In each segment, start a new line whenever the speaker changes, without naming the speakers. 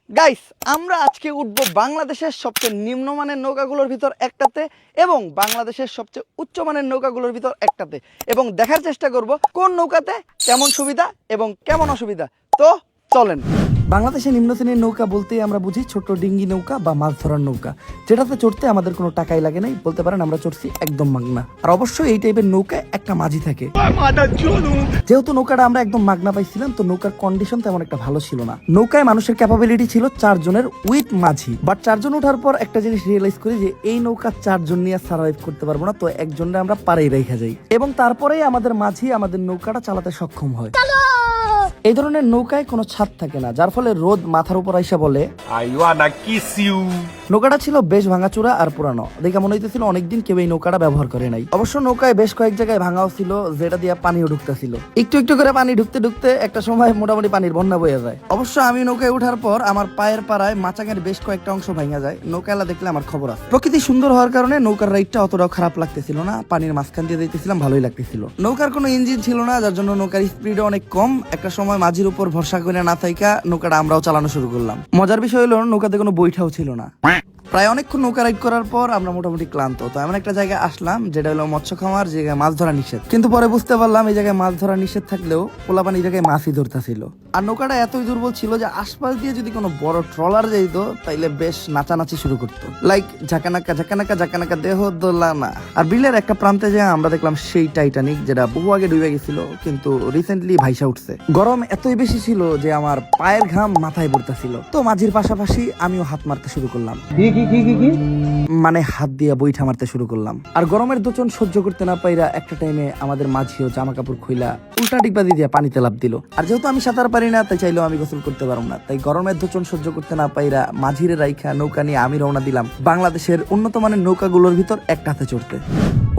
Guys, আমরা আজকে উঠবো বাংলাদেশের সবচেয়ে নিম্নমানের নৌকাগুলোর ভিতর একটাতে এবং বাংলাদেশের সবচেয়ে উচ্চমানের নৌকাগুলোর ভিতর একটাতে এবং দেখার চেষ্টা করব কোন নৌকাতে কেমন সুবিধা এবং কেমন অসুবিধা। তো চলেন। বাংলাদেশে নিম্ন শ্রেণীর নৌকা বলতেই আমরা বুঝি ছোট ডিঙ্গি নৌকা বা মাছ ধরার নৌকা, যেটাতে চড়তে আমাদের কোনো টাকাই লাগে নাই, বলতে পারেন আমরা চড়ছি একদম মাগনা। আর অবশ্যই এই টাইপের নৌকায় একটা মাঝি থাকে। যেহেতু নৌকাটা আমরা একদম মাগনা পাইছিলাম, তো নৌকার কন্ডিশন তেমন একটা ভালো ছিল না। নৌকায় মানুষের ক্যাপাবিলিটি ছিল 4 জনের উইথ মাঝি, বাট 4 জন ওঠার পর একটা জিনিস রিয়েলাইজ করি যে এই নৌকা 4 জন নিয়ে সার্ভাইভ করতে পারবো না, তো একজনের আমরা পারেই রেখে যাই এবং তারপরেই আমাদের মাঝি আমাদের নৌকাটা চালাতে সক্ষম হয়। এই ধরনের নৌকায় কোনো ছাদ থাকে না, যার ফলে রোদ মাথার উপর আইসা বলে নৌকাটা ছিল বেশ ভাঙাচোরা আর পুরানো, দেখে মনে হইতেছিল অনেকদিন কেউ এই নৌকাটা ব্যবহার করে নাই। অবশ্য নৌকায় বেশ কয়েক জায়গায় ভাঙাও ছিল, যেটা দিয়ে পানিও ঢুকতেছিল। একটু একটু করে পানি ঢুকতে ঢুকতে একটা সময় মোটামুটি পানির বন্যা বয়ে যায়। অবশ্য আমি নৌকায় ওঠার পর আমার পায়ের পাড়ায় মাচাঙের বেশ কয়েকটা অংশ ভাঙা যায়। নৌকালা দেখলে আমার খবর আছে। প্রকৃতি সুন্দর হওয়ার কারণে নৌকার রাইডটা অতটাও খারাপ লাগতেছিল না, পানির মাঝখান দিয়ে যাইতেছিলাম, ভালোই লাগতেছিল। নৌকার কোনো ইঞ্জিন ছিল না, যার জন্য নৌকার স্পিডও অনেক কম। একটা সময় মাঝির উপর ভরসা করে না থাইকা নৌকাটা আমরাও চালানো শুরু করলাম। মজার বিষয় হলো নৌকাতে কোনো বৈঠাও ছিল না। প্রায় অনেকক্ষণ নৌকা রাইড করার পর আমরা মোটামুটি ক্লান্ত, তো এমন একটা জায়গায় আসলাম যেটা হলো মৎস্য খামার, যে জায়গায় মাছ ধরা নিষেধ। কিন্তু পরে বুঝতে পারলাম এই জায়গায় মাছ ধরা নিষেধ থাকলেও পোলাপান এই জায়গায় মাছই ধরতেছিল। আর নৌকাটা এতই দুর্বল ছিল যে আশপাশ দিয়ে যদি কোনো বড় ট্রলার যাইতো তাইলে বেশ নাচানাচি শুরু করতো, লাইক ঝাঁকানাকা ঝাঁকানাকা ঝাঁকানাকা দেহ দোলানা। আর বিলের একটা প্রান্তে যে আমরা দেখলাম সেই টাইটানিক, যেটা বহু আগে ডুবে গেছিল কিন্তু রিসেন্টলি ভাইসা উঠছে। গরম এতই বেশি ছিল যে আমার পায়ের ঘাম মাথায় পড়তেছিল, তো মাঝির পাশাপাশি আমিও হাত মারতে শুরু করলাম, মানে হাত দিয়ে বৈঠা মারতে শুরু করলাম। আর গরমের দোচন সহ্য করতে না পাইরা একটা টাইমে আমাদের মাঝিও জামা কাপড় খুইলা উল্টা ডিগবাজি দিয়ে পানিতে লাফ দিল। আর যেহেতু আমি সাঁতার পারি না, তাই চাইলেও আমি গোসল করতে পারবো না, তাই গরমের দোচন সহ্য করতে না পাইরা মাঝিরে রাইখা নৌকা নিয়ে আমি রওনা দিলাম বাংলাদেশের উন্নত মানের নৌকাগুলোর ভিতর একটাতে চড়তে।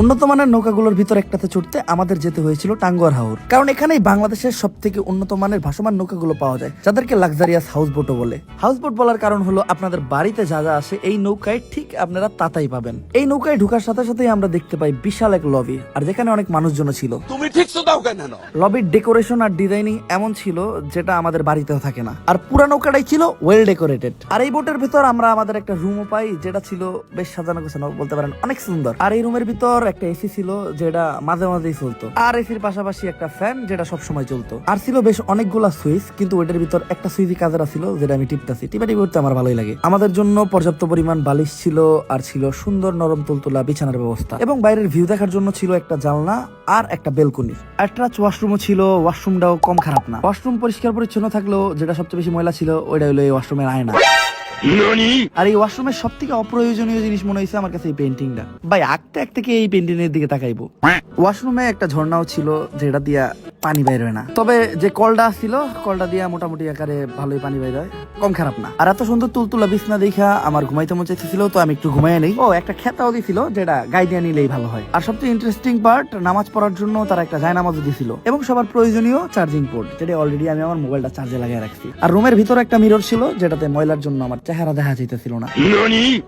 উন্নত মানের নৌকাগুলোর ভিতর একটাতে চড়তে আমাদের যেতে হয়েছিল টাঙ্গুয়ার হাওর, কারণ এখানেই বাংলাদেশের সব থেকে উন্নত মানের ভাসমান নৌকাগুলো পাওয়া যায়, যাদেরকে লাক্সারিয়াস হাউস বোটও বলে। হাউস বোট বলার কারণ হলো আপনাদের বাড়িতে যা যা আসে এই নৌকায় ঠিক আপনারা তাতাই পাবেন। এই নৌকায় ঢোকার সাথে সাথেই আমরা দেখতে পাই বিশাল এক লবি, আর যেখানে অনেক মানুষজন ছিল। তুমি ঠিক দাও কেন? লবির ডেকোরেশন আর ডিজাইনিং এমন ছিল যেটা আমাদের বাড়িতেও থাকে না, আর পুরা নৌকাটাই ছিল ওয়েল ডেকোরেটেড। আর এই বোটের ভিতর আমরা আমাদের একটা রুমও পাই, যেটা ছিল বেশ সাজানো গোছানো, বলতে পারেন অনেক সুন্দর। আর এই রুমের ভিতর একটা এসি ছিল যেটা মাঝে মাঝেই চলতো, আর এসির পাশাপাশি একটা ফ্যান যেটা সব সময় চলতো। আর ছিল বেশ অনেকগুলা সুইচ, কিন্তু ওইটার ভিতর একটা সুইচই কাজের ছিল, যেটা আমি টিপতাছি। টিপাটিপি করতে আমার ভালোই লাগে। আমাদের জন্য পর্যাপ্ত পরিমাণ বালিশ ছিল, আর ছিল সুন্দর নরম তুলতুলা বিছানার ব্যবস্থা, এবং বাইরের ভিউ দেখার জন্য ছিল একটা জানলা আর একটা বেলকনি। অ্যাটাচ ওয়াশরুমও ছিল, ওয়াশরুমটাও কম খারাপ না। ওয়াশরুম পরিষ্কার পরিচ্ছন্ন থাকলেও যেটা সবচেয়ে বেশি ময়লা ছিল ওইটা হলো এই ওয়াশরুমের আয়না। আর এই ওয়াশরুমের সব থেকে অপ্রয়োজনীয় জিনিস মনে হয়েছে আমার কাছে এই পেন্টিংটা। ভাই আঁকতে আঁকতে কি এই পেন্টিং এর দিকে তাকাইবো? ওয়াশরুমে একটা ঝর্ণাও ছিল, যেটা দিয়া পানি বাইর হয় না, তবে যে কলটা ছিল কলটা দিয়া মোটামুটি আকারে ভালোই পানি বাইর হয়, কম খারাপ না। আর এত সুন্দর তুলতুলা বিছনা দেখা আমার ঘুমাইতে মন চাইছিল, তো আমি একটু ঘুমাই নেই। ও একটা খেতাও দিছিল, যেটা গায়ে দিয়ে নিলেই ভালো হয়। আর সবচেয়ে ইন্টারেস্টিং পার্ট, নামাজ পড়ার জন্য তারা একটা জায়নামাজও দিছিল, এবং সবার প্রয়োজনীয় চার্জিং পোর্ট, যেটা অলরেডি আমি আমার মোবাইলটা চার্জে লাগিয়ে রাখছি। আর রুমের ভিতরে একটা মিরর ছিল, যেটাতে ময়লার জন্য আমার চেহারা দেখা যাইতেছিল না।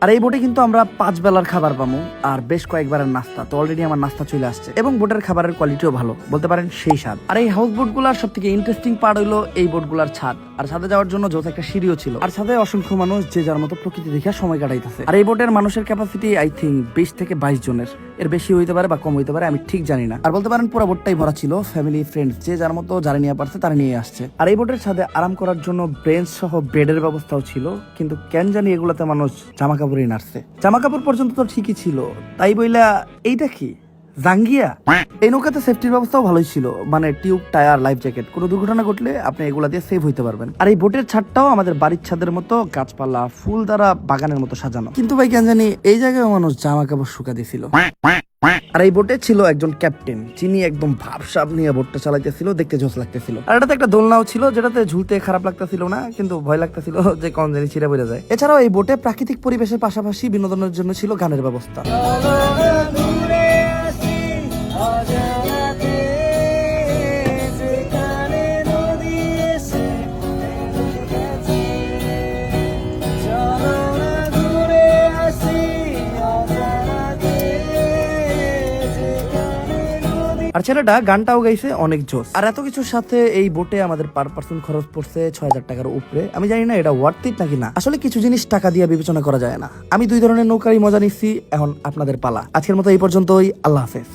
আর এই বোটে কিন্তু আমরা 5 বেলার খাবার পাবো আর বেশ কয়েকবারের নাস্তা, তো অলরেডি আমার নাস্তা চলে আসছে, এবং বোটের খাবারের কোয়ালিটিও ভালো, বলতে পারেন সেই স্বাদ। আর এই হাউস বোট গুলার সব থেকে ইন্টারেস্টিং পার্ট হলো এই বোট গুলার ছাদ, আর ছাদে যাওয়ার জন্য যত একটা সিঁড়িও ছিল, আর ছাদে অসংখ্য মানুষ যে যার মতো প্রকৃতি দেখে সময় কাটাইতেছে। আর এই বোটের মানুষের ক্যাপাসিটি আই থিঙ্ক 20 থেকে 22 জনের, এর বেশি হইতে পারে বা কম হইতে পারে, আমি ঠিক জানি না। আর বলতে পারেন পুরো বোটটাই ভরা ছিল, ফ্যামিলি ফ্রেন্ডস যে যার মতো যারা নিয়ে পারছে তারা নিয়ে আসছে। আর এই বোটের ছাদে আরাম করার জন্য বেঞ্চ সহ বেডের ব্যবস্থাও ছিল, কিন্তু কেন জানি এগুলাতে মানুষ জামা কাপড়ই নাড়ছে। জামা কাপড় পর্যন্ত তো ঠিকই ছিল, তাই বইলা এইটা কি জাঙ্গিয়া? এই নৌকাতে সেফটির ব্যবস্থাও ভালোই ছিল, মানে টিউব, টায়ার, লাইফ জ্যাকেট। কোনো দুর্ঘটনা ঘটলে আপনি এগুলা দিয়ে সেভ হইতে পারবেন। আর এই বোটের ছাদটাও আমাদের বাড়ির ছাদের মতো গাছপালা ফুল দ্বারা বাগানের মতো সাজানো, কিন্তু ভাই কেন জানি এই জায়গায় মানুষ জামা কাপড় শুকা দিছিল। আর এই বোটে ছিল একজন ক্যাপ্টেন, যিনি একদম ভাবসাব নিয়ে বোটটা চালাইতেছিল, দেখতে জোস লাগতেছিল। আর এটাতে একটা দোলনাও ছিল, যেটাতে ঝুলতে খারাপ লাগতেছিল না, কিন্তু ভয় লাগতেছিল যে কোন জানি ছিঁড়ে পড়ে যায়। এছাড়াও এই বোটে প্রাকৃতিক পরিবেশের পাশাপাশি বিনোদনের জন্য ছিল গানের ব্যবস্থা। আর ছেলেটা গানটাও গাইছে অনেক জোস। আর এত কিছুর সাথে এই বোটে আমাদের পার পার্সন খরচ পড়ছে 6,000 টাকার উপরে। আমি জানি না এটা ওয়ার্থ ইট নাকি না। আসলে কিছু জিনিস টাকা দিয়ে বিবেচনা করা যায় না। আমি 2 ধরনের নৌকারই মজা নিচ্ছি, এখন আপনাদের পালা। আজকের মতো এই পর্যন্তই, আল্লাহ হাফেজ।